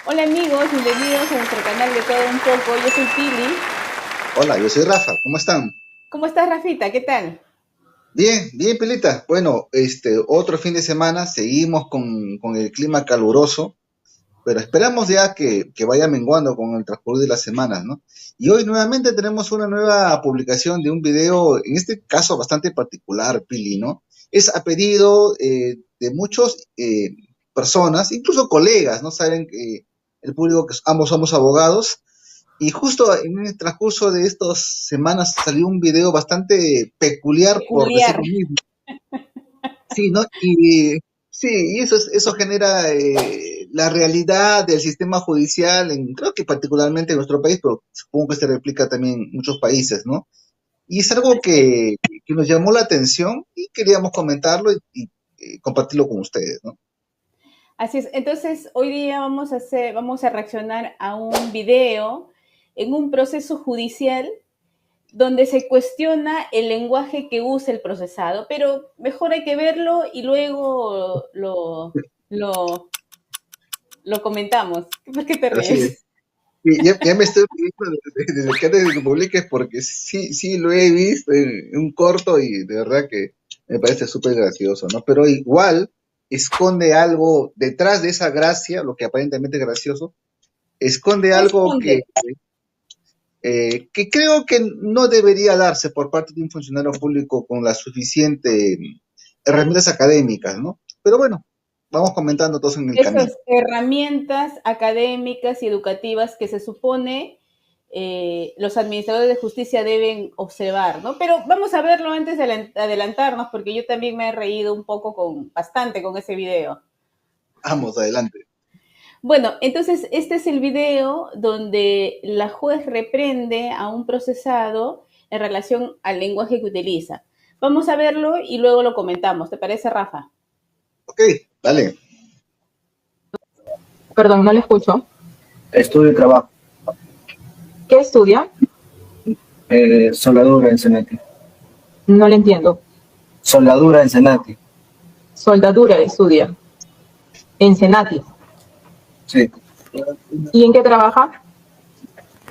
Hola amigos, bienvenidos a nuestro canal de Todo Un Poco. Yo soy Pili. Hola, yo soy Rafa, ¿cómo están? ¿Cómo estás, Rafita? ¿Qué tal? Bien, bien, Pilita. Bueno, otro fin de semana, seguimos con el clima caluroso, pero esperamos ya que vaya menguando con el transcurso de las semanas, ¿no? Y hoy nuevamente tenemos una nueva publicación de un video, en este caso bastante particular, Pili, ¿no? Es a pedido de muchos personas, incluso colegas, ¿no? Saben que el público que ambos somos abogados. Y justo en el transcurso de estas semanas salió un video bastante peculiar, por Peculiar. decirlo mismo. Sí, ¿no? Y sí, y eso genera la realidad del sistema judicial, creo que particularmente en nuestro país, pero supongo que se replica también en muchos países, ¿no? Y es algo que nos llamó la atención y queríamos comentarlo y compartirlo con ustedes, ¿no? Así es. Entonces, hoy día vamos a reaccionar a un video en un proceso judicial donde se cuestiona el lenguaje que usa el procesado, pero mejor hay que verlo y luego lo, lo comentamos. ¿Por qué te Así es. ríes? Y ya me estoy riendo desde que antes de que publiques porque sí, sí lo he visto en un corto y de verdad que me parece súper gracioso, ¿no? Pero igual esconde algo detrás de esa gracia, lo que aparentemente es gracioso, esconde ¿Qué algo esconde? que creo que no debería darse por parte de un funcionario público con la suficiente herramientas académicas, ¿no? Pero bueno, vamos comentando todos en el camino. Esas herramientas académicas y educativas que se supone los administradores de justicia deben observar, ¿no? Pero vamos a verlo antes de adelantarnos, porque yo también me he reído un poco bastante con ese video. Vamos, adelante. Bueno, entonces este es el video donde la juez reprende a un procesado en relación al lenguaje que utiliza. Vamos a verlo y luego lo comentamos. ¿Te parece, Rafa? Ok, dale. Perdón, no le escucho. Estudio y trabajo, ¿Qué estudia? soldadura en Senati. No le entiendo. Soldadura en Senati, Soldadura estudia. En Senati. sí, ¿Y en qué trabaja?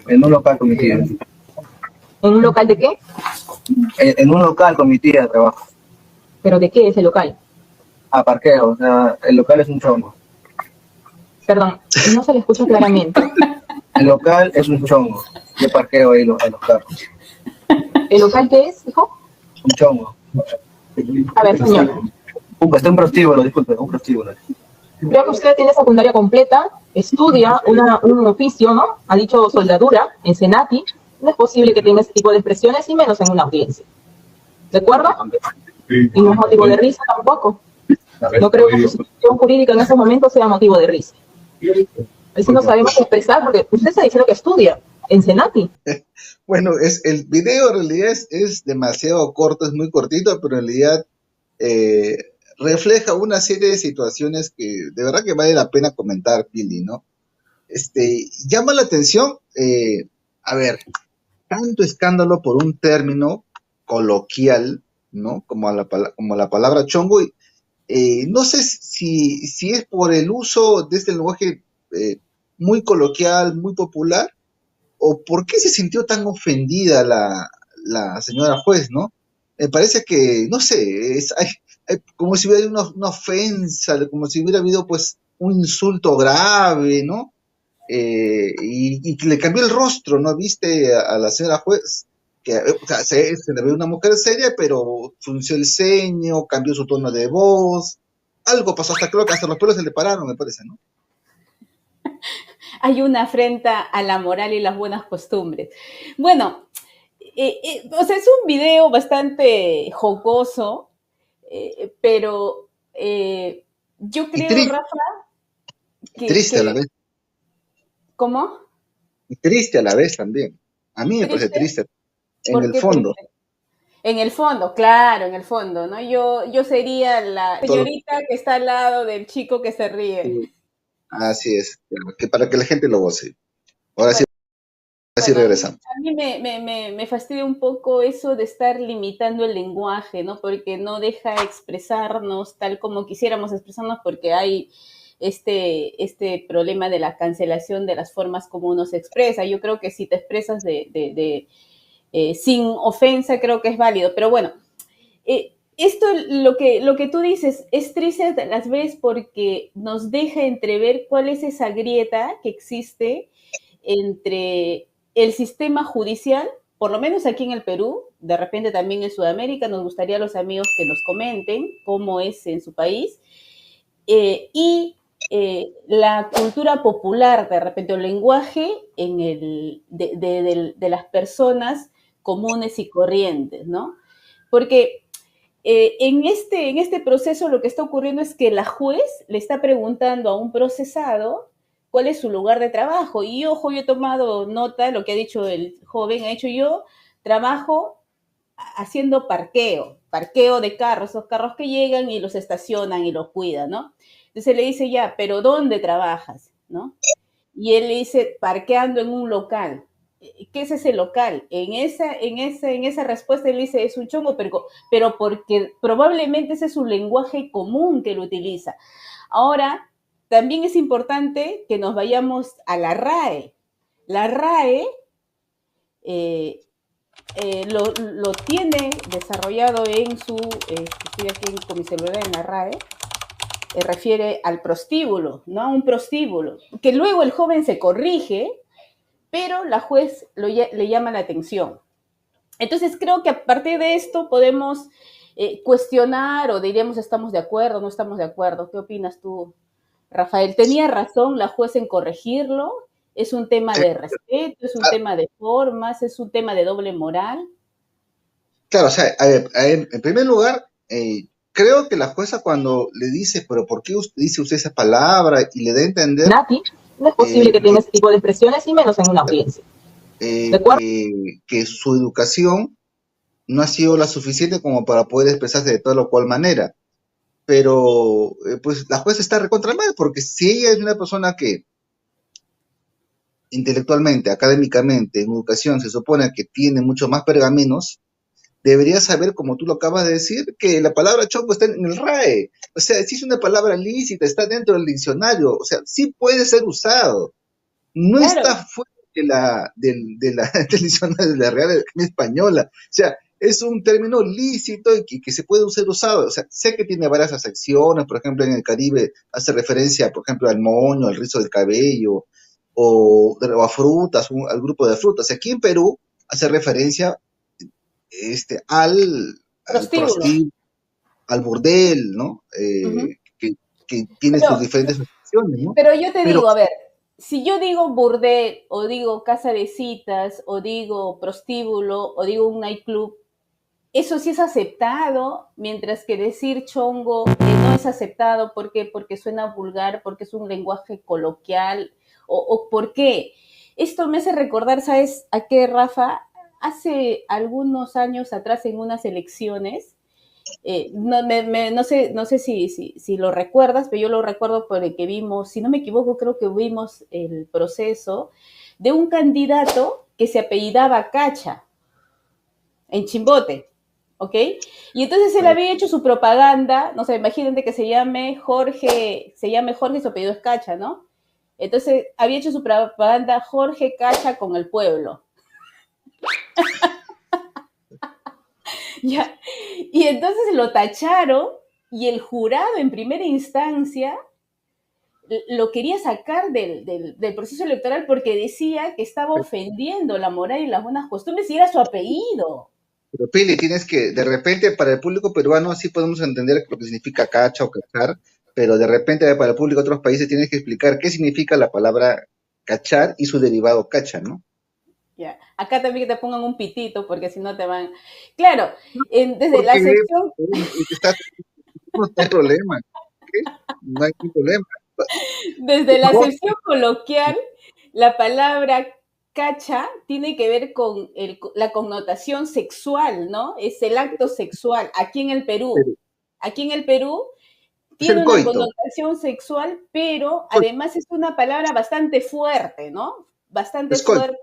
en un local con mi tía. ¿En un local de qué? En un local con mi tía trabajo. ¿Pero de qué es el local? A parqueo, o sea, el local es un chongo. Perdón, no se le escucha claramente. El local es un chongo. Yo parqueo ahí a los carros. ¿El local qué es, hijo? Un chongo. A ver, señor. Está un prostíbulo, disculpe, un prostíbulo. Veo que usted tiene secundaria completa, estudia un oficio, ¿no? Ha dicho soldadura en Senati. No es posible que tenga ese tipo de expresiones y menos en una audiencia. ¿De acuerdo? Y no es motivo de risa tampoco. No creo que su situación jurídica en ese momento sea motivo de risa. A veces no sabemos expresar porque usted está diciendo que estudia en Senati. Bueno, el video en realidad es demasiado corto, es muy cortito, pero en realidad eh, refleja una serie de situaciones que de verdad que vale la pena comentar, Pili, ¿no? Llama la atención, a ver, tanto escándalo por un término coloquial, ¿no? Como la palabra chongo, y no sé si es por el uso de este lenguaje muy coloquial, muy popular, o por qué se sintió tan ofendida la señora juez, ¿no? Me parece que, no sé, como si hubiera una ofensa, como si hubiera habido pues un insulto grave, ¿no? Y que le cambió el rostro, ¿no? Viste a la señora juez, que o sea, se le ve una mujer seria, pero frunció el ceño, cambió su tono de voz, algo pasó, hasta creo que hasta los pelos se le pararon, me parece, ¿no? Hay una afrenta a la moral y las buenas costumbres. Bueno, o sea, es un video bastante jocoso, pero yo Y, creo, Rafa, y triste a la que vez, ¿cómo? y triste a la vez también. A mí me parece Triste. triste, en ¿Por el qué fondo. triste? En el fondo, claro, en el fondo, ¿no? Yo sería la Todo, señorita que está al lado del chico que se ríe. así es, que para que la gente lo goce. Ahora sí, Bueno, así bueno, regresamos. a mí me fastidia un poco eso de estar limitando el lenguaje, ¿no? Porque no deja expresarnos tal como quisiéramos expresarnos, porque hay este problema de la cancelación de las formas como uno se expresa. Yo creo que si te expresas sin ofensa, creo que es válido. Pero bueno, esto, lo que tú dices, es triste a las veces porque nos deja entrever cuál es esa grieta que existe entre el sistema judicial, por lo menos aquí en el Perú, de repente también en Sudamérica, nos gustaría a los amigos que nos comenten cómo es en su país, y la cultura popular, de repente, el lenguaje de las personas comunes y corrientes, ¿no? Porque en este proceso lo que está ocurriendo es que la juez le está preguntando a un procesado cuál es su lugar de trabajo. Y ojo, yo he tomado nota de lo que ha dicho el joven, ha dicho yo, trabajo haciendo parqueo de carros, esos carros que llegan y los estacionan y los cuidan, ¿no? Entonces le dice ya, pero ¿dónde trabajas? ¿No? Y él le dice, parqueando en un local. ¿Qué es ese local? En esa respuesta él dice, es un chongo, pero porque probablemente ese es su lenguaje común que él utiliza. Ahora, también es importante que nos vayamos a la RAE. La RAE lo tiene desarrollado en su, estoy aquí con mi celular en la RAE, refiere al prostíbulo, ¿no? A un prostíbulo, que luego el joven se corrige, pero la juez le llama la atención. Entonces creo que a partir de esto podemos cuestionar o diríamos estamos de acuerdo, no estamos de acuerdo. ¿Qué opinas tú, Rafael? ¿Tenía razón la juez en corregirlo? ¿Es un tema de respeto? ¿Es un tema de formas? ¿Es un tema de doble moral? Claro, o sea, a ver, en primer lugar, creo que la jueza cuando le dice, pero ¿por qué dice usted esa palabra? Y le da a entender Nati, no es posible que tenga ese tipo de expresiones y menos en una audiencia. ¿De acuerdo? que su educación no ha sido la suficiente como para poder expresarse de tal o cual manera. Pero, pues la jueza está recontra mal, porque si ella es una persona que intelectualmente, académicamente, en educación, se supone que tiene mucho más pergaminos, debería saber, como tú lo acabas de decir, que la palabra chongo está en el RAE. O sea, si es una palabra lícita, está dentro del diccionario, o sea, sí puede ser usado. No Claro. está fuera del diccionario de la Real Academia Española. O sea, es un término lícito y que se puede ser usado. O sea, sé que tiene varias acepciones, por ejemplo, en el Caribe hace referencia, por ejemplo, al moño, al rizo del cabello, o a frutas, al grupo de frutas. Aquí en Perú hace referencia al Prostíbulo. prostíbulo, al burdel, ¿no? Que tiene sus diferentes acepciones, ¿no? Pero yo te digo, a ver, si yo digo burdel, o digo casa de citas, o digo prostíbulo, o digo un nightclub, eso sí es aceptado, mientras que decir chongo no es aceptado. ¿Por qué? Porque suena vulgar, porque es un lenguaje coloquial, o ¿por qué? Esto me hace recordar, ¿sabes a qué, Rafa? Hace algunos años atrás, en unas elecciones, no sé si lo recuerdas, pero yo lo recuerdo porque vimos, si no me equivoco, creo que vimos el proceso de un candidato que se apellidaba Cacha, en Chimbote, ¿ok? Y entonces él había hecho su propaganda, no sé, imagínate que se llame Jorge, su apellido es Cacha, ¿no? Entonces había hecho su propaganda Jorge Cacha con el pueblo. Ya. Y entonces lo tacharon y el jurado en primera instancia lo quería sacar del proceso electoral porque decía que estaba ofendiendo la moral y las buenas costumbres y era su apellido. Pero Pili, tienes que, de repente, para el público peruano sí podemos entender lo que significa cacha o cachar, pero de repente para el público de otros países tienes que explicar qué significa la palabra cachar y su derivado cacha, ¿no? Ya. Acá también que te pongan un pitito porque si no te van... Claro, desde la Porque acepción... no hay problema, ¿qué? No hay ningún problema. Desde la acepción coloquial, la palabra cacha tiene que ver con la connotación sexual, ¿no? Es el acto sexual aquí en el Perú. Aquí en el Perú tiene una connotación sexual, pero además es una palabra bastante fuerte, ¿no? Bastante fuerte.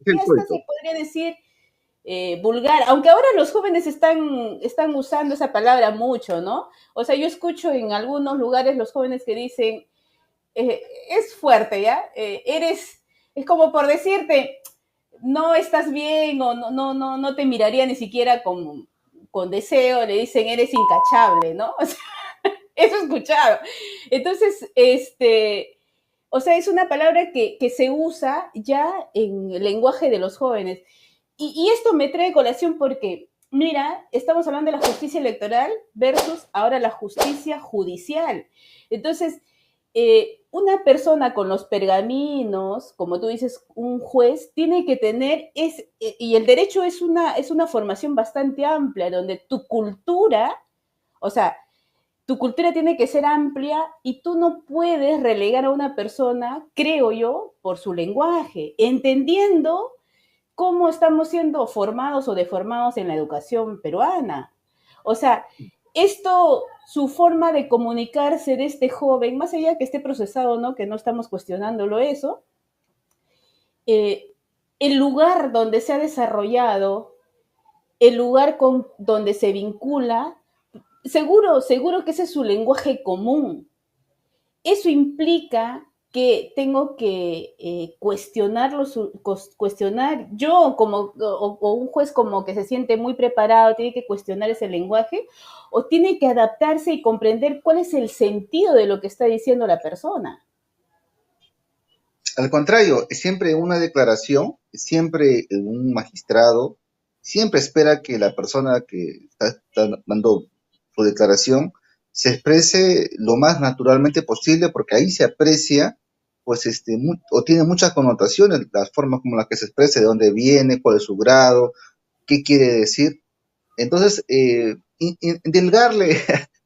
Y hasta se podría decir vulgar, aunque ahora los jóvenes están usando esa palabra mucho, ¿no? O sea, yo escucho en algunos lugares los jóvenes que dicen es fuerte, ¿ya? Es como por decirte, no estás bien o no te miraría ni siquiera con deseo, le dicen eres incachable, ¿no? O sea, eso he escuchado. Entonces, o sea, es una palabra que se usa ya en el lenguaje de los jóvenes. Y esto me trae colación porque, mira, estamos hablando de la justicia electoral versus ahora la justicia judicial. Entonces, una persona con los pergaminos, como tú dices, un juez, tiene que tener, y el derecho es una formación bastante amplia, donde tu cultura, o sea, tu cultura tiene que ser amplia y tú no puedes relegar a una persona, creo yo, por su lenguaje, entendiendo cómo estamos siendo formados o deformados en la educación peruana. O sea, esto, su forma de comunicarse de este joven, más allá que esté procesado, ¿no? Que no estamos cuestionándolo eso, eh, el lugar donde se ha desarrollado, el lugar donde se vincula, seguro que ese es su lenguaje común. Eso implica que tengo que cuestionar yo como, o un juez como que se siente muy preparado, tiene que cuestionar ese lenguaje, o tiene que adaptarse y comprender cuál es el sentido de lo que está diciendo la persona. Al contrario, siempre una declaración, siempre un magistrado, siempre espera que la persona que está dando su declaración se exprese lo más naturalmente posible, porque ahí se aprecia, pues, o tiene muchas connotaciones, las formas como las que se expresa, de dónde viene, cuál es su grado, qué quiere decir. Entonces, indilgarle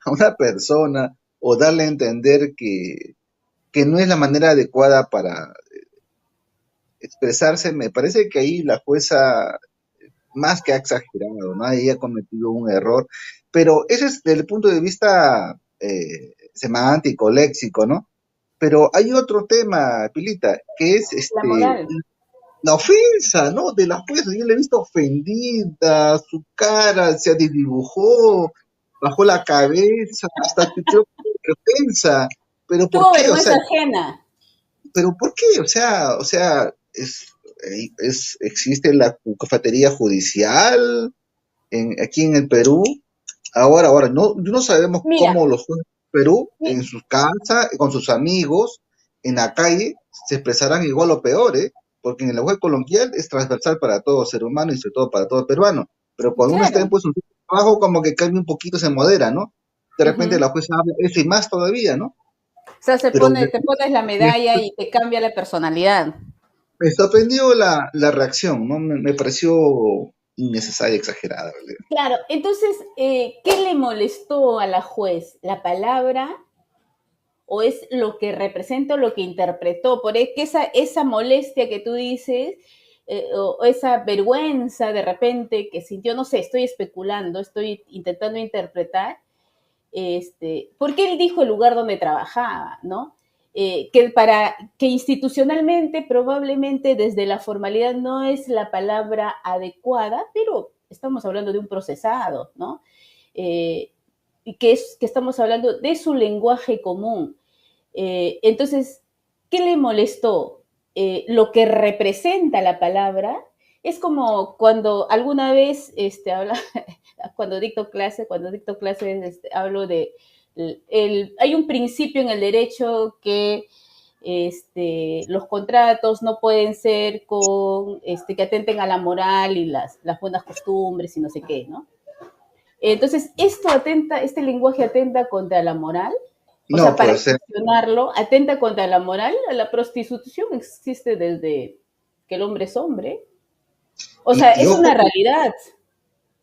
a una persona o darle a entender que no es la manera adecuada para expresarse, me parece que ahí la jueza más que ha exagerado, ¿no? Ahí ha cometido un error, pero eso es desde el punto de vista semántico, léxico, ¿no? Pero hay otro tema, Pilita, que es La moral. la ofensa, ¿no? De la jueza. Yo la he visto ofendida, su cara se dibujó, bajó la cabeza, hasta tuiteó ofensa. ¿Pero por Tuvo qué? O sea, vergüenza ajena. ¿pero por qué? Existe la cafetería judicial aquí en el Perú. Ahora, no sabemos Mira, cómo los jueces del Perú, en su casa, con sus amigos, en la calle, se expresarán igual o peor, ¿eh? Porque en el lenguaje coloquial es transversal para todo ser humano y sobre todo para todo peruano. Pero cuando uno está en claro. pues, un trabajo, como que cambia un poquito, se modera, ¿no? De repente Uh-huh. la jueza habla eso y más todavía, ¿no? O sea, Pero te pones la medalla y te cambia la personalidad. me sorprendió la reacción, ¿no? Me pareció innecesaria, exagerada, ¿verdad? Claro, entonces, ¿qué le molestó a la juez? ¿La palabra o es lo que representa o lo que interpretó? Por que esa molestia que tú dices, o esa vergüenza de repente que sintió, no sé, estoy especulando, estoy intentando interpretar, porque él dijo el lugar donde trabajaba, ¿no? Que institucionalmente probablemente desde la formalidad no es la palabra adecuada, pero estamos hablando de un procesado, ¿no? Eh, y que estamos hablando de su lenguaje común. Entonces, ¿qué le molestó? Lo que representa la palabra es como cuando alguna vez habla, cuando dicto clases hablo de, hay un principio en el derecho que los contratos no pueden ser que atenten a la moral y las buenas costumbres y no sé qué, ¿no? Entonces, este lenguaje atenta contra la moral, o No, sea, para pues cuestionarlo, atenta contra la moral. La prostitución existe desde que el hombre es hombre. O sea, y es una ojo, realidad.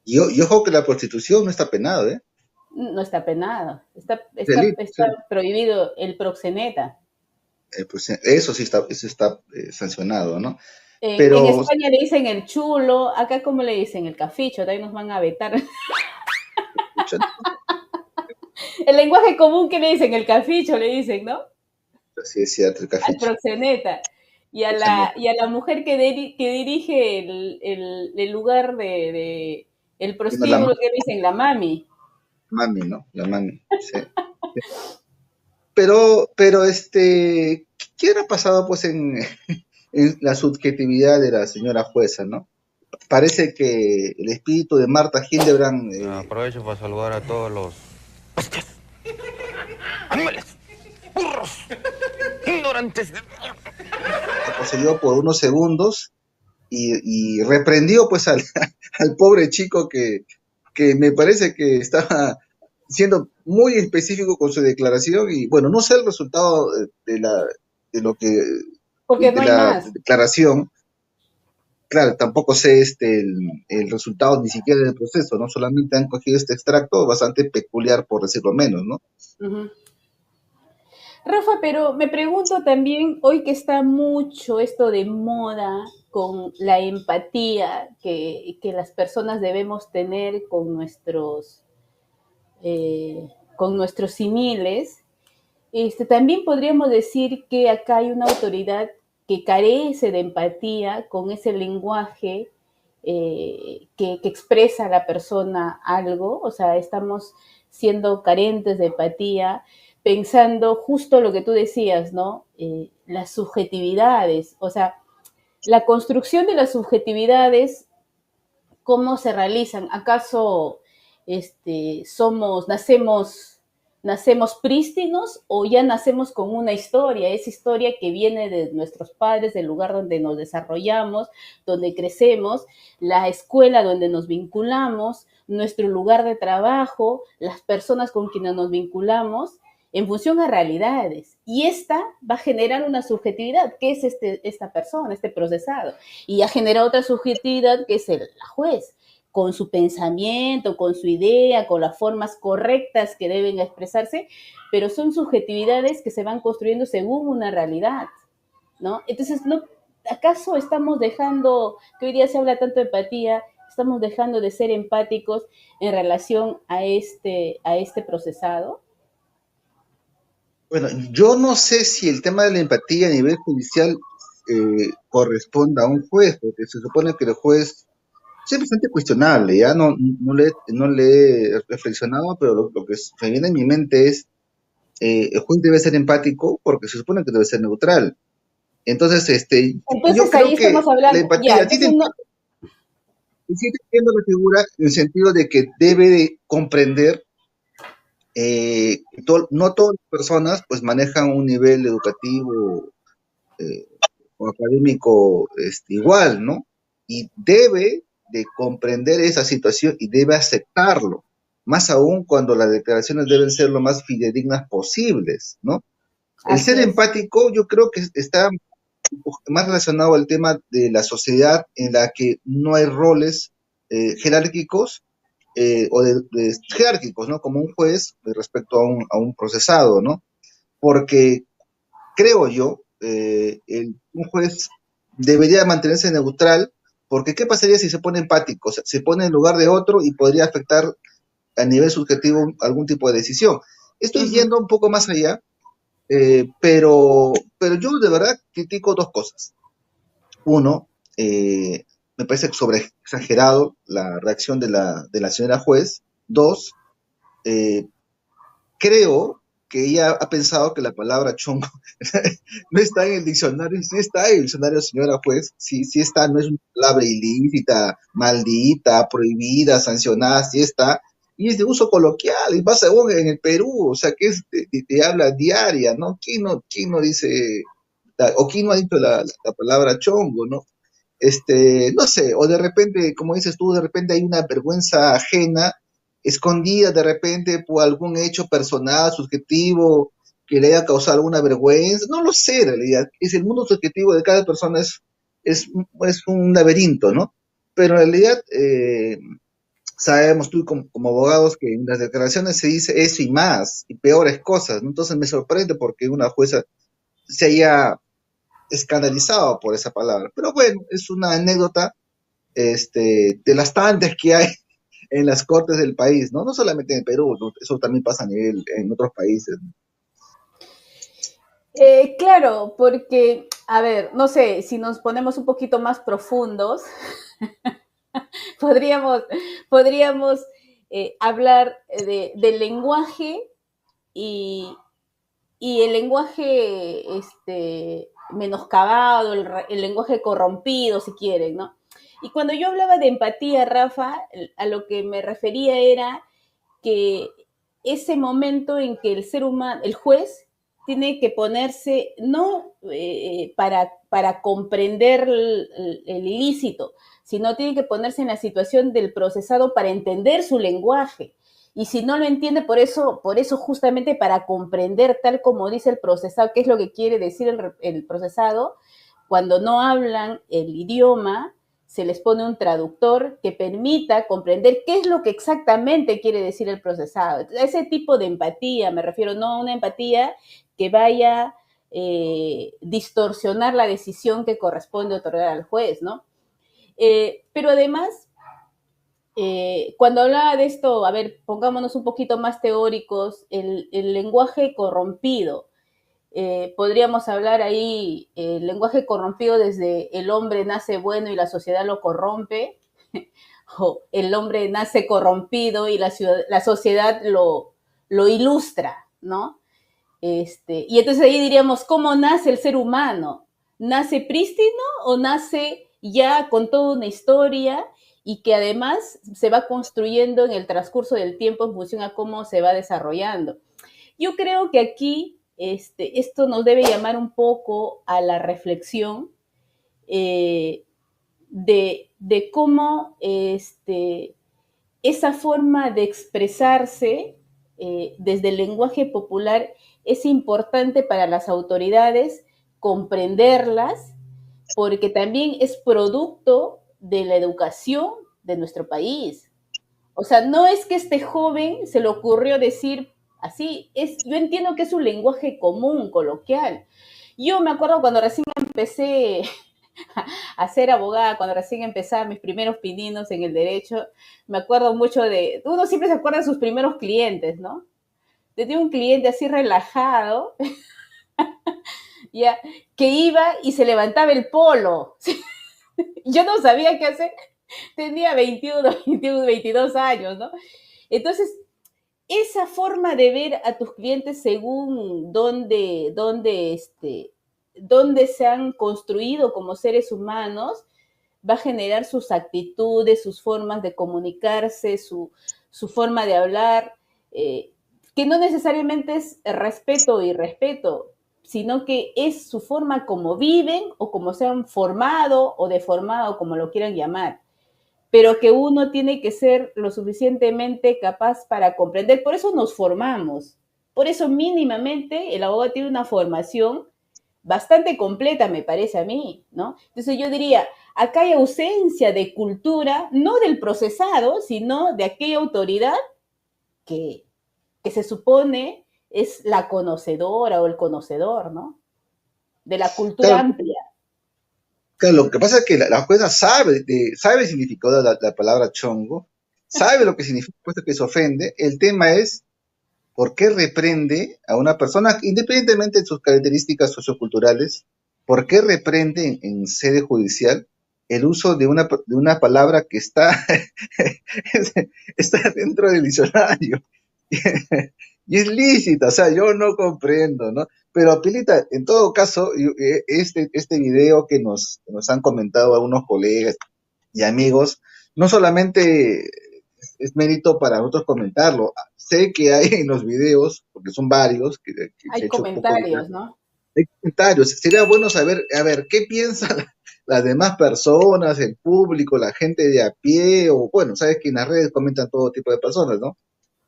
y ojo que la prostitución no está penado, ¿eh? No está penado. Delito, sí. Está prohibido el proxeneta. Pues eso está sancionado, ¿no? En Pero España le dicen el chulo, acá como le dicen el caficho, también nos van a vetar. pucha, El lenguaje común que le dicen el caficho, le dicen, ¿no? sí es cierto, el Al caficho. proxeneta. Y a la mujer que dirige el lugar el Bueno, la prostíbulo, que dicen la mami. mami, ¿no? La mami, sí. pero ¿qué ha pasado pues en la subjetividad de la señora jueza, ¿no? Parece que el espíritu de Marta Hildebrand Aprovecho para saludar a todos los animales, burros, ignorantes. se poseyó por unos segundos y reprendió pues al pobre chico que me parece que estaba siendo muy específico con su declaración y bueno, no sé el resultado de lo que Porque no de hay la más. declaración. Claro, tampoco sé el resultado ni siquiera del proceso, ¿no? Solamente han cogido este extracto bastante peculiar, por decirlo menos, ¿no? Ujú. Rafa, pero me pregunto también, hoy que está mucho esto de moda con la empatía que las personas debemos tener con nuestros similes, también podríamos decir que acá hay una autoridad que carece de empatía con ese lenguaje que expresa a la persona algo, o sea, estamos siendo carentes de empatía, pensando justo lo que tú decías, ¿no? Las subjetividades, o sea, la construcción de las subjetividades, ¿cómo se realizan? ¿Acaso nacemos prístinos o ya nacemos con una historia? Esa historia que viene de nuestros padres, del lugar donde nos desarrollamos, donde crecemos, la escuela donde nos vinculamos, nuestro lugar de trabajo, las personas con quienes nos vinculamos, en función a realidades. Y esta va a generar una subjetividad, que es esta persona, este procesado. Y ya genera otra subjetividad, que es la juez, con su pensamiento, con su idea, con las formas correctas que deben expresarse, pero son subjetividades que se van construyendo según una realidad, ¿no? Entonces, ¿no, ¿acaso estamos dejando, que hoy día se habla tanto de empatía, estamos dejando de ser empáticos en relación a este procesado? Bueno, yo no sé si el tema de la empatía a nivel judicial corresponda a un juez, porque se supone que el juez es bastante cuestionable, ya no le he reflexionado, pero lo que me viene en mi mente es, el juez debe ser empático porque se supone que debe ser neutral. Entonces, yo Entonces ahí creo que estamos la hablando, ya, empatía, entonces no, sí te entiendo la figura en el sentido de que debe de comprender no todas las personas pues manejan un nivel educativo eh, o académico igual, ¿no? Y debe de comprender esa situación y debe aceptarlo, más aún cuando las declaraciones deben ser lo más fidedignas posibles, ¿no? El ser así es. empático yo creo que está más relacionado al tema de la sociedad en la que no hay roles jerárquicos o de jerárquicos, ¿no? Como un juez respecto a un procesado, ¿no? Porque creo yo, un juez debería mantenerse neutral, porque ¿qué pasaría si se pone empático? O sea, se pone en lugar de otro y podría afectar a nivel subjetivo algún tipo de decisión. Estoy Ujú. yendo un poco más allá, pero yo de verdad critico dos cosas. Uno, me parece sobre exagerado la reacción de la señora juez. Dos, eh, creo que ella ha pensado que la palabra chongo no está en el diccionario, sí está en el diccionario, señora juez, sí, sí está, no es una palabra ilícita, maldita, prohibida, sancionada, sí está, y es de uso coloquial, y pasa en el Perú, o sea, que es de habla diaria, ¿no? ¿Quién no dice, o quién no ha dicho la palabra chongo, ¿no? No sé, o de repente, como dices tú, de repente hay una vergüenza ajena, escondida de repente por algún hecho personal, subjetivo, que le haya causado alguna vergüenza, no lo sé en realidad, es el mundo subjetivo de cada persona es un laberinto, ¿no? Pero en realidad sabemos tú como abogados que en las declaraciones se dice eso y más, y peores cosas, ¿no? Entonces me sorprende porque una jueza se haya escandalizado por esa palabra. Pero bueno, es una anécdota de las tantas que hay en las cortes del país, ¿no? No solamente en Perú, ¿no? Eso también pasa a nivel en otros países. Claro, porque, a ver, no sé, si nos ponemos un poquito más profundos, podríamos, podríamos hablar del lenguaje y, y el lenguaje menoscabado, el lenguaje corrompido, si quieren, ¿no? Y cuando yo hablaba de empatía, Rafa, a lo que me refería era que ese momento en que el ser humano, el juez, tiene que ponerse, no para comprender el ilícito, sino tiene que ponerse en la situación del procesado para entender su lenguaje. Y si no lo entiende, por eso justamente para comprender tal como dice el procesado, qué es lo que quiere decir el procesado, cuando no hablan el idioma, se les pone un traductor que permita comprender qué es lo que exactamente quiere decir el procesado. Ese tipo de empatía, me refiero, no a una empatía que vaya a distorsionar la decisión que corresponde otorgar al juez, ¿no? Pero además, cuando hablaba de esto, a ver, pongámonos un poquito más teóricos, el lenguaje corrompido. Podríamos hablar ahí, el lenguaje corrompido desde el hombre nace bueno y la sociedad lo corrompe, o el hombre nace corrompido y la sociedad lo ilustra, ¿no? Y entonces ahí diríamos, ¿cómo nace el ser humano? ¿Nace prístino o nace ya con toda una historia y que además se va construyendo en el transcurso del tiempo en función a cómo se va desarrollando? Yo creo que aquí esto nos debe llamar un poco a la reflexión de cómo esa forma de expresarse desde el lenguaje popular es importante para las autoridades comprenderlas, porque también es producto de la educación de nuestro país. O sea, no es que este joven se le ocurrió decir así, yo entiendo que es un lenguaje común, coloquial. Yo me acuerdo cuando recién empecé a ser abogada, cuando recién empezaba mis primeros pininos en el derecho, me acuerdo mucho uno siempre se acuerda de sus primeros clientes, ¿no? Tenía un cliente así relajado, ya, que iba y se levantaba el polo. Yo no sabía qué hacer, tenía 21, 21, 22 años, ¿no? Entonces, esa forma de ver a tus clientes según dónde se han construido como seres humanos, va a generar sus actitudes, sus formas de comunicarse, su forma de hablar, que no necesariamente es respeto o irrespeto, sino que es su forma como viven o como se han formado o deformado, como lo quieran llamar, pero que uno tiene que ser lo suficientemente capaz para comprender. Por eso nos formamos, por eso mínimamente el abogado tiene una formación bastante completa, me parece a mí, ¿no? Entonces yo diría, acá hay ausencia de cultura, no del procesado, sino de aquella autoridad que se supone es la conocedora o el conocedor, ¿no? De la cultura Claro, amplia. claro, lo que pasa es que la jueza sabe el significado de la palabra chongo, sabe lo que significa, puesto que se ofende. El tema es por qué reprende a una persona, independientemente de sus características socioculturales, por qué reprende en sede judicial el uso de una palabra que está dentro del diccionario. Y es lícita, o sea, yo no comprendo, ¿no? Pero, Pilita, en todo caso, este video que nos han comentado algunos colegas y amigos, no solamente es mérito para nosotros comentarlo, sé que hay en los videos, porque son varios, que se Hay ha hecho un poco viral, comentarios, ¿no? hay comentarios, sería bueno saber, a ver, ¿qué piensan las demás personas, el público, la gente de a pie, o bueno, sabes que en las redes comentan todo tipo de personas, ¿no?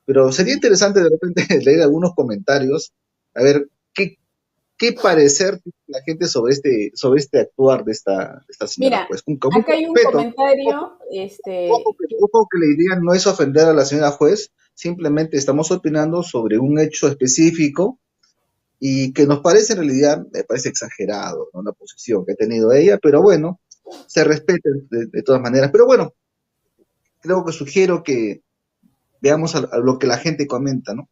Pero sería interesante de repente leer algunos comentarios, a ver qué parecer tiene la gente sobre este actuar de esta señora, Mira, pues con mucho acá hay un respeto. comentario, Ojo que la idea no es ofender a la señora juez, simplemente estamos opinando sobre un hecho específico y que nos parece en realidad, me parece exagerado, ¿no? La posición que ha tenido ella, pero bueno, se respeta de todas maneras. Pero bueno, creo que sugiero que veamos a lo que la gente comenta, ¿no?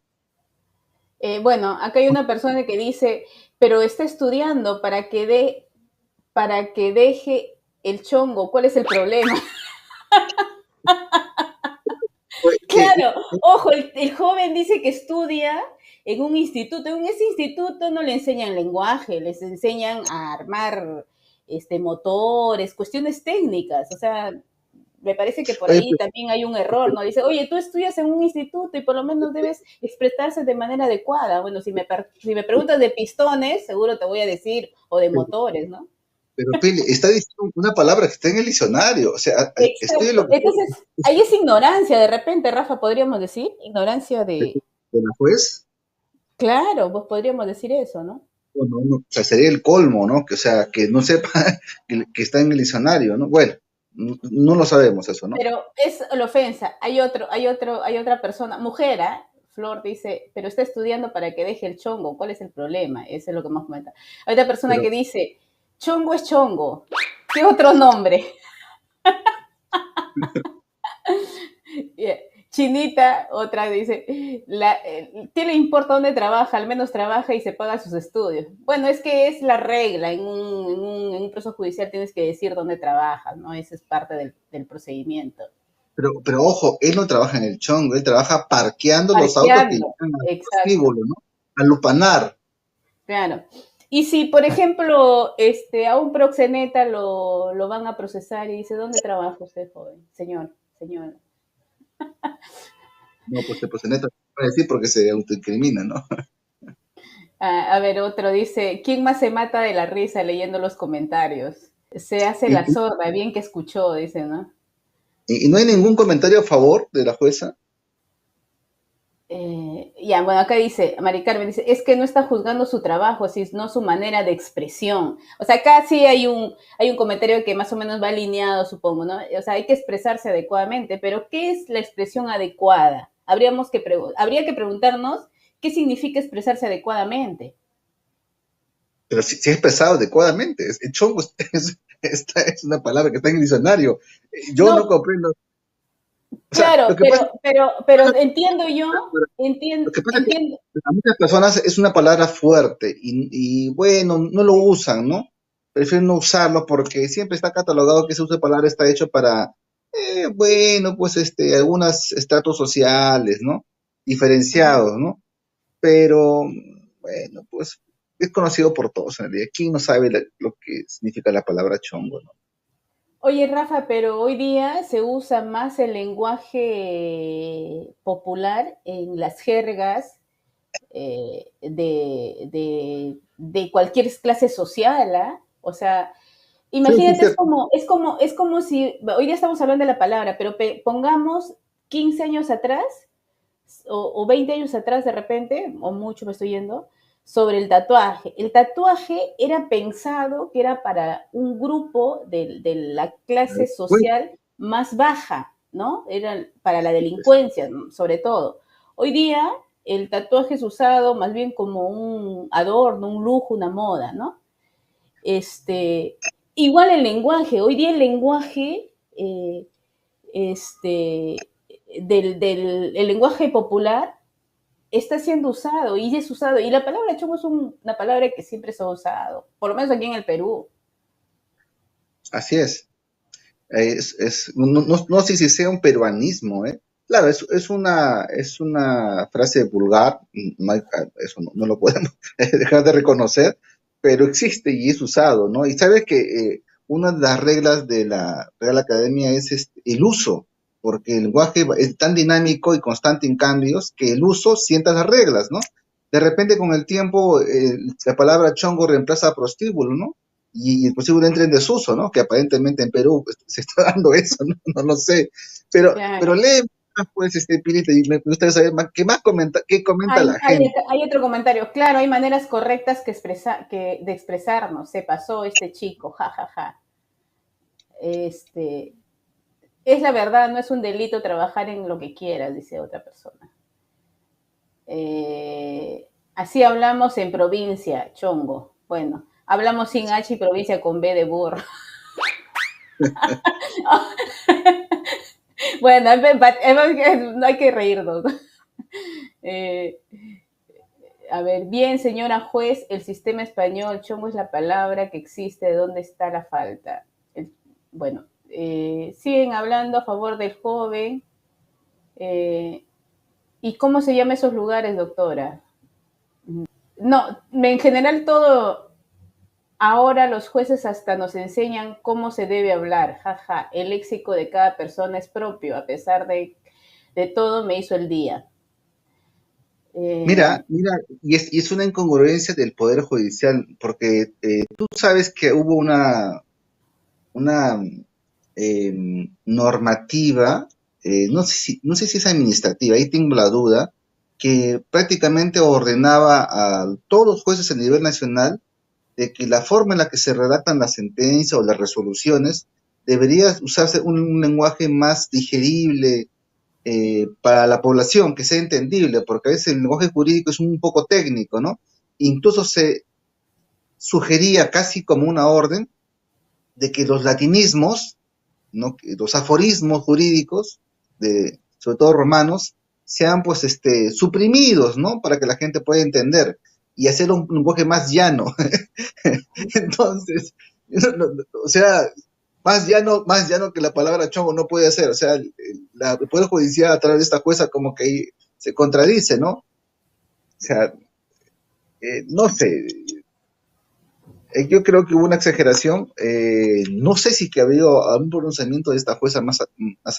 bueno, acá hay una persona que dice, pero está estudiando para que deje el chongo, ¿cuál es el problema? Pues, Claro, ojo, el joven dice que estudia En ese instituto no le enseñan lenguaje, les enseñan a armar motores, cuestiones técnicas. O sea, me parece que por Oye, ahí también hay un error, ¿no? Dice, oye, tú estudias en un instituto y por lo menos debes expresarse de manera adecuada. Bueno, si me preguntas de pistones, seguro te voy a decir, o de motores, ¿no? pero Pili, está diciendo una palabra que está en el diccionario. O sea, estudia lo Exacto. que Entonces, ahí es ignorancia, de repente, Rafa, podríamos decir, ignorancia de, de la juez. claro, pues podríamos decir eso, ¿no? Bueno, o sea, sería el colmo, ¿no? Que, o sea, que no sepa que está en el diccionario, ¿no? Bueno, no lo sabemos eso, ¿no? Pero es la ofensa. Hay otra persona, mujer, ¿ah? Flor dice, pero está estudiando para que deje el chongo. ¿Cuál es el problema? Eso es lo que más comenta. Hay otra persona Pero, que dice, chongo es chongo. ¿Qué otro nombre? Chinita, otra dice, ¿qué le importa dónde trabaja? Al menos trabaja y se paga sus estudios. Bueno, es que es la regla. En un proceso judicial tienes que decir dónde trabajas, ¿no? Esa es parte del procedimiento. pero ojo, él no trabaja en el chongo, él trabaja parqueando los autos que Parqueando, llegan al exacto, prostíbulo, ¿no? A lupanar. claro. Y si, por ejemplo, a un proxeneta lo van a procesar y dice, ¿dónde trabaja usted, joven? Señor, señora. No, pues en esto no puede decir porque se autoincrimina, ¿no? A ver, otro dice, ¿quién más se mata de la risa leyendo los comentarios? Se hace Y, la sorda, bien que escuchó, dice, ¿no? y no hay ningún comentario a favor de la jueza. Ya, bueno, acá dice, Mari Carmen dice, es que no está juzgando su trabajo, sino su manera de expresión. O sea, acá sí hay un comentario que más o menos va alineado, supongo, ¿no? O sea, hay que expresarse adecuadamente, pero ¿qué es la expresión adecuada? Habría que preguntarnos qué significa expresarse adecuadamente. Pero si es expresado adecuadamente. El chongo es una palabra que está en el diccionario. Yo no No, comprendo. O sea, claro, pero entiendo yo, lo que pasa es que entiendo, para muchas personas es una palabra fuerte y bueno, no lo usan, ¿no? Prefieren no usarlo porque siempre está catalogado que ese uso de palabra está hecho para, bueno, pues algunos estratos sociales, ¿no? Diferenciados, ¿no? Pero, bueno, pues es conocido por todos en realidad. ¿Quién no sabe lo que significa la palabra chongo, ¿no? Oye, Rafa, pero hoy día se usa más el lenguaje popular en las jergas de cualquier clase social, ¿ah? O sea, Sí, sí, imagínate, cierto. es como si, hoy día estamos hablando de la palabra, pero pongamos 15 años atrás o 20 años atrás de repente, o mucho me estoy yendo, sobre el tatuaje. El tatuaje era pensado que era para un grupo de la clase Bueno, social más baja, ¿no? Era para la delincuencia, sobre todo. Hoy día el tatuaje es usado más bien como un adorno, un lujo, una moda, ¿no? Este, igual el lenguaje, hoy día el lenguaje este, el lenguaje popular está siendo usado y es usado. Y la palabra chongo es una palabra que siempre se ha usado, por lo menos aquí en el Perú. así es. No sé si sea un peruanismo, ¿eh? Claro, es una frase vulgar, eso no lo podemos dejar de reconocer, pero existe y es usado, ¿no? Y sabes que una de las reglas de la Real Academia es el uso, porque el lenguaje es tan dinámico y constante en cambios que el uso sienta las reglas, ¿no? De repente con el tiempo la palabra chongo reemplaza a prostíbulo, ¿no? Y el prostíbulo entra en desuso, ¿no? Que aparentemente en Perú pues, se está dando eso, ¿no? No lo sé. Pero Claro. lee más, pues, Pirita, y me gustaría saber más, qué comenta la gente. Hay otro comentario. Claro, hay maneras correctas de expresarnos. Se pasó este chico, jajaja. Ja, ja. Este, es la verdad, no es un delito trabajar en lo que quieras, dice otra persona. Así hablamos en provincia, chongo. Bueno, hablamos sin H y provincia con B de burro. Bueno, no hay que reírnos. Eh, a ver, bien, señora juez, el sistema español, chongo es la palabra que existe, ¿dónde está la falta? Bueno, siguen hablando a favor del joven. ¿Y cómo se llaman esos lugares, doctora? No, en general todo, ahora los jueces hasta nos enseñan cómo se debe hablar, jaja, el léxico de cada persona es propio, a pesar de todo me hizo el día. Eh, Mira, y es una incongruencia del Poder Judicial, porque tú sabes que hubo una normativa, no sé si es administrativa, ahí tengo la duda, que prácticamente ordenaba a todos los jueces a nivel nacional de que la forma en la que se redactan las sentencias o las resoluciones debería usarse un lenguaje más digerible para la población, que sea entendible, porque a veces el lenguaje jurídico es un poco técnico, ¿no? Incluso se sugería casi como una orden de que los latinismos, ¿no? Que los aforismos jurídicos, sobre todo romanos, sean pues suprimidos, ¿no? Para que la gente pueda entender y hacer un lenguaje más llano. Entonces, o sea, más llano que la palabra chongo no puede ser. O sea, el Poder Judicial a través de esta jueza como que ahí se contradice, ¿no? O sea, no sé, yo creo que hubo una exageración. No sé si que ha habido algún pronunciamiento de esta jueza más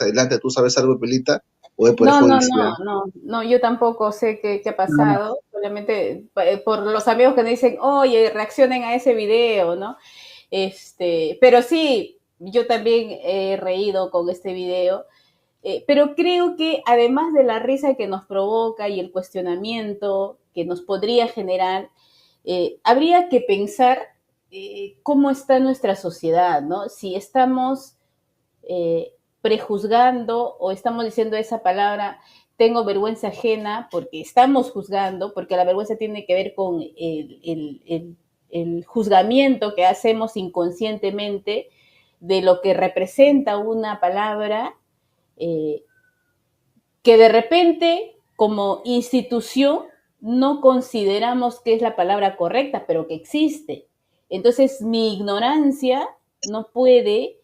adelante. ¿Tú sabes algo, Pelita? ¿O del Poder no, no, Judicial? no, no, no, yo tampoco sé qué ha pasado, solamente por los amigos que me dicen, oye, reaccionen a ese video, ¿no? Pero sí, yo también he reído con este video, pero creo que además de la risa que nos provoca y el cuestionamiento que nos podría generar, habría que pensar cómo está nuestra sociedad, ¿no? Si estamos prejuzgando o estamos diciendo esa palabra, tengo vergüenza ajena, porque estamos juzgando, porque la vergüenza tiene que ver con el juzgamiento que hacemos inconscientemente de lo que representa una palabra eh, que de repente como institución no consideramos que es la palabra correcta, pero que existe. Entonces mi ignorancia no puede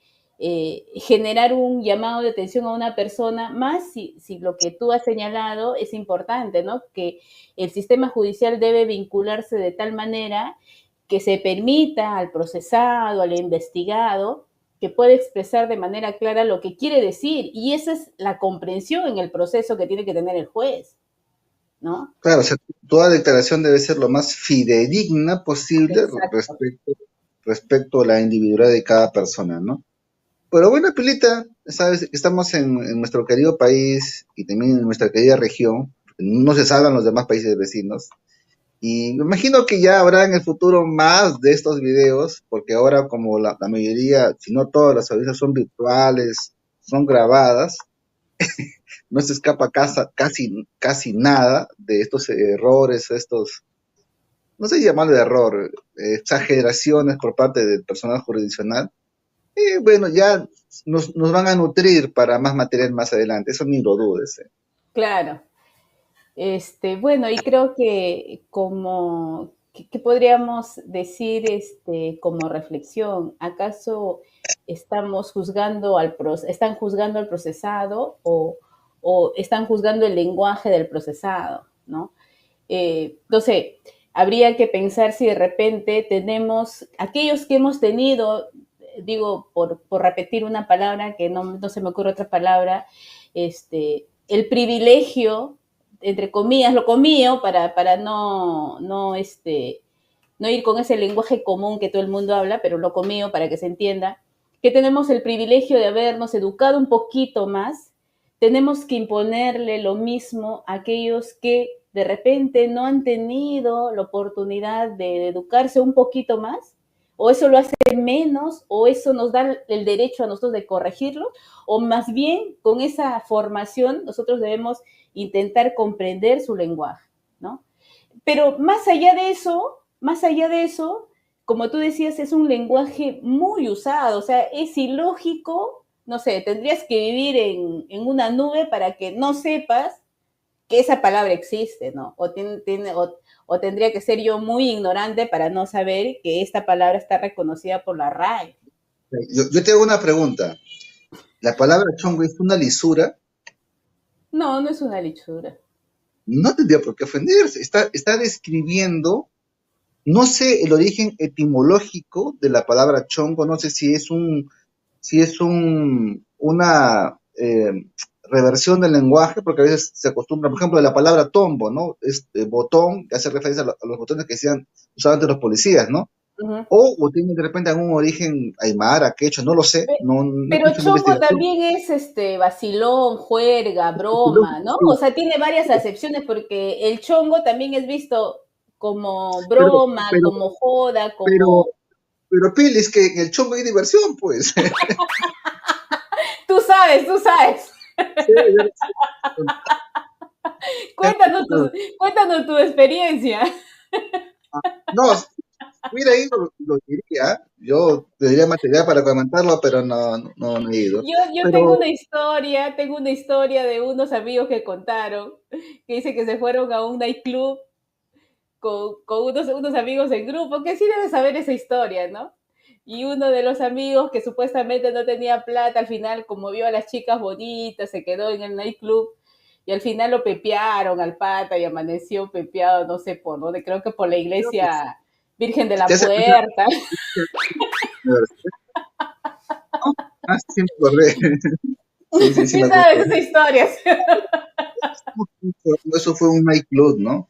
generar un llamado de atención a una persona, más si lo que tú has señalado es importante, ¿no? Que el sistema judicial debe vincularse de tal manera que se permita al procesado, al investigado, que puede expresar de manera clara lo que quiere decir. Y esa es la comprensión en el proceso que tiene que tener el juez, ¿no? Claro, o sea, toda declaración debe ser lo más fidedigna posible Exacto. respecto a la individualidad de cada persona, ¿no? Pero bueno, Pilita, sabes que estamos en nuestro querido país y también en nuestra querida región, no se salvan los demás países vecinos, y me imagino que ya habrá en el futuro más de estos videos, porque ahora como la mayoría, si no todas las audiencias son virtuales, son grabadas, no se escapa casi nada de estos errores, estos, no sé llamarlo de error, exageraciones por parte del personal jurisdiccional. Y bueno, ya nos van a nutrir para más material más adelante, eso ni lo dudes. Claro. Bueno, y creo que como, ¿qué podríamos decir como reflexión? ¿Acaso están juzgando al procesado o están juzgando el lenguaje del procesado, ¿no? Entonces, habría que pensar si de repente tenemos, aquellos que hemos tenido, digo, por repetir una palabra que no se me ocurre otra palabra, el privilegio, entre comillas, lo comío para no ir con ese lenguaje común que todo el mundo habla, pero lo comío para que se entienda, que tenemos el privilegio de habernos educado un poquito más, tenemos que imponerle lo mismo a aquellos que de repente no han tenido la oportunidad de educarse un poquito más, o eso lo hace menos, o eso nos da el derecho a nosotros de corregirlo, o más bien con esa formación nosotros debemos intentar comprender su lenguaje, ¿no? Pero más allá de eso, como tú decías, es un lenguaje muy usado, o sea, es ilógico, no sé, tendrías que vivir en una nube para que no sepas que esa palabra existe, ¿no? O tendría que ser yo muy ignorante para no saber que esta palabra está reconocida por la RAE. Yo te hago una pregunta. ¿La palabra chongo es una lisura? No, no es una lichura. no tendría por qué ofenderse. Está describiendo, no sé el origen etimológico de la palabra chongo, no sé si es una reversión del lenguaje, porque a veces se acostumbra, por ejemplo, de la palabra tombo, ¿no? Es botón, que hace referencia a los botones que usaban antes los policías, ¿no? Ujú. O tiene de repente algún origen aymara, quechua, no lo sé, no he Pero hecho una chongo investigación. también es vacilón, juerga, broma, ¿no? O sea, tiene varias acepciones porque el chongo también es visto como Pero, broma, pero, como joda, pero, como... pero Pili, es que en el chongo hay diversión, pues. Tú sabes. Sí, yo no sé. Cuéntanos tu experiencia. No, si hubiera ido, lo diría. Yo tendría material para comentarlo, pero no he ido. Yo Pero, tengo una historia de unos amigos que contaron, que dice que se fueron a un nightclub con unos amigos en grupo, que sí debes saber esa historia, ¿no? Y uno de los amigos que supuestamente no tenía plata, al final, como vio a las chicas bonitas, se quedó en el nightclub y al final lo pepearon al pata y amaneció pepeado, no sé por dónde, creo que por la iglesia Virgen de si te la hace pensar, Puerta. ¿no? Ah, sí, me acordé. Sí, sí, sí, Sí me acuerdo. sabes esa historia. Eso fue un nightclub, ¿no? O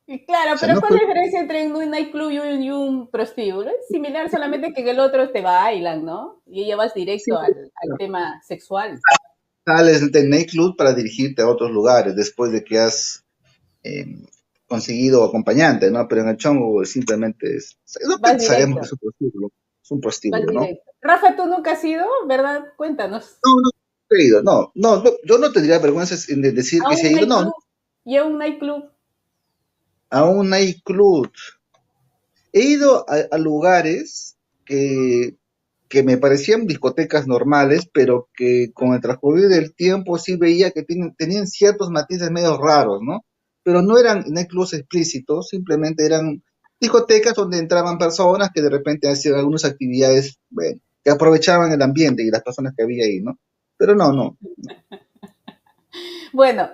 Y claro, sea, pero no ¿cuál es fue. la diferencia entre un nightclub y un prostíbulo? Es similar, solamente que en el otro te bailan, ¿no? Y ya vas Sí, directo al tema sexual. sales del nightclub para dirigirte a otros lugares después de que has eh, conseguido acompañante, ¿no? Pero en el chongo simplemente Vas sabemos que directo, es un vas prostíbulo, ¿no? directo. Rafa, ¿tú nunca has ido, verdad? Cuéntanos. No he ido, no, yo no tendría vergüenza de decir A que se un ha ido, no, nightclub y a un nightclub. a un nightclub. He ido a lugares que me parecían discotecas normales, pero que con el transcurrir del tiempo sí veía que tenían ciertos matices medio raros, ¿no? Pero no eran nightclubs explícitos, simplemente eran discotecas donde entraban personas que de repente hacían algunas actividades, bueno, que aprovechaban el ambiente y las personas que había ahí, ¿no? Pero no. Bueno,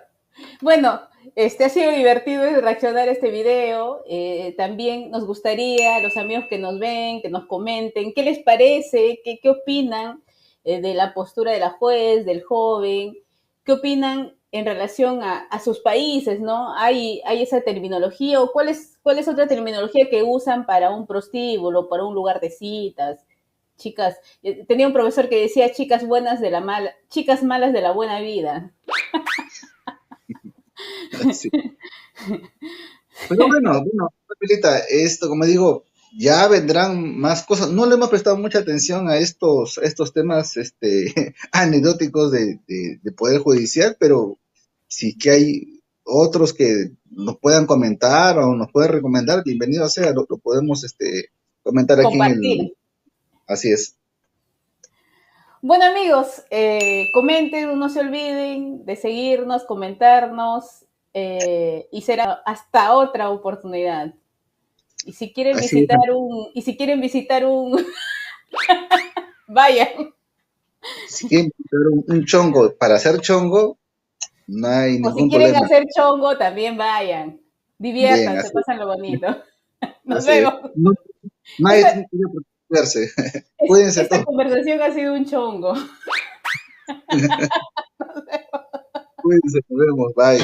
bueno, ha sido divertido reaccionar a este video. También nos gustaría, a los amigos que nos ven, que nos comenten qué les parece, qué opinan de la postura de la juez, del joven, qué opinan en relación a sus países, ¿no? ¿Hay esa terminología o cuál es otra terminología que usan para un prostíbulo, para un lugar de citas? Chicas, tenía un profesor que decía chicas malas de la buena vida. Sí. Pero bueno, Pilita, esto, como digo, ya vendrán más cosas. No le hemos prestado mucha atención a estos temas anecdóticos de Poder Judicial, pero si que hay otros que nos puedan comentar o nos puedan recomendar, bienvenido sea, lo podemos comentar aquí en Compartir. Así es. Bueno amigos, comenten, no se olviden de seguirnos, comentarnos y será hasta otra oportunidad. Y si quieren Así es. visitar un, vayan. Si quieren un chongo para hacer chongo, no hay O si ningún quieren problema. hacer chongo, también vayan. Bien, Diviértanse, así es. pasan lo bonito. Nos Así es. vemos. No, nadie Esta, tiene que preocuparse. Cuídense esta todos. conversación ha sido un chongo. Cuídense, nos vemos. Bye.